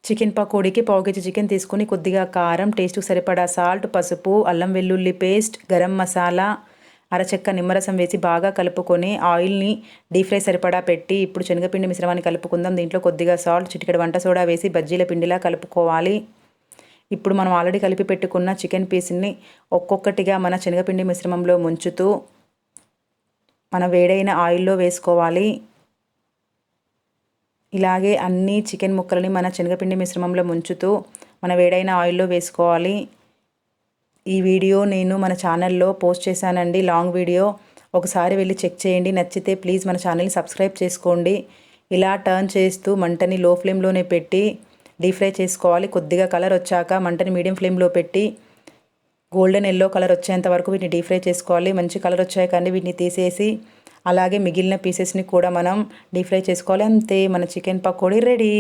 Chicken పకోడీకి పావు KG chicken తీసుకుని కొద్దిగా కారం, టేస్ట్కి సరిపడా సాల్ట్, పసుపు, అల్లం వెల్లుల్లి పేస్ట్, గరం మసాలా, అరచెక్క నిమ్మరసం వేసి బాగా కలుపుకొని ఆయిల్ని డీప్ ఫ్రై సరిపడా పెట్టి ఇప్పుడు శనగపిండి మిశ్రమాన్ని కలుపుకుందాం. దీంట్లో కొద్దిగా సాల్ట్, చిటికెడు వంట సోడా వేసి బజ్జీల పిండిలా కలుపుకోవాలి. ఇప్పుడు మనం ఆల్రెడీ కలిపి పెట్టుకున్న చికెన్ పీస్ని ఒక్కొక్కటిగా మన శనగపిండి మిశ్రమంలో ముంచుతూ మన వేడైన ఆయిల్లో వేసుకోవాలి. ఇలాగే అన్ని చికెన్ ముక్కలని మన శనగపిండి మిశ్రమంలో ముంచుతూ మన వేడైన ఆయిల్లో వేసుకోవాలి. ఈ వీడియో నేను మన ఛానల్లో పోస్ట్ చేశానండి, లాంగ్ వీడియో. ఒకసారి వెళ్ళి చెక్ చేయండి. నచ్చితే ప్లీజ్ మన ఛానల్ని సబ్స్క్రైబ్ చేసుకోండి. ఇలా టర్న్ చేస్తూ మంటని లో ఫ్లేమ్లోనే పెట్టి డీప్ ఫ్రై చేసుకోవాలి. కొద్దిగా కలర్ వచ్చాక మంటని మీడియం ఫ్లేమ్లో పెట్టి గోల్డెన్ ఎల్లో కలర్ వచ్చేంత వరకు వీటిని డీప్ ఫ్రై చేసుకోవాలి. మంచి కలర్ వచ్చాయి కానీ వీటిని తీసేసి అలాగే మిగిలిన పీసెస్ని కూడా మనం డీప్ ఫ్రై చేసుకోవాలి. అంతే, మన చికెన్ పకోడీ రెడీ.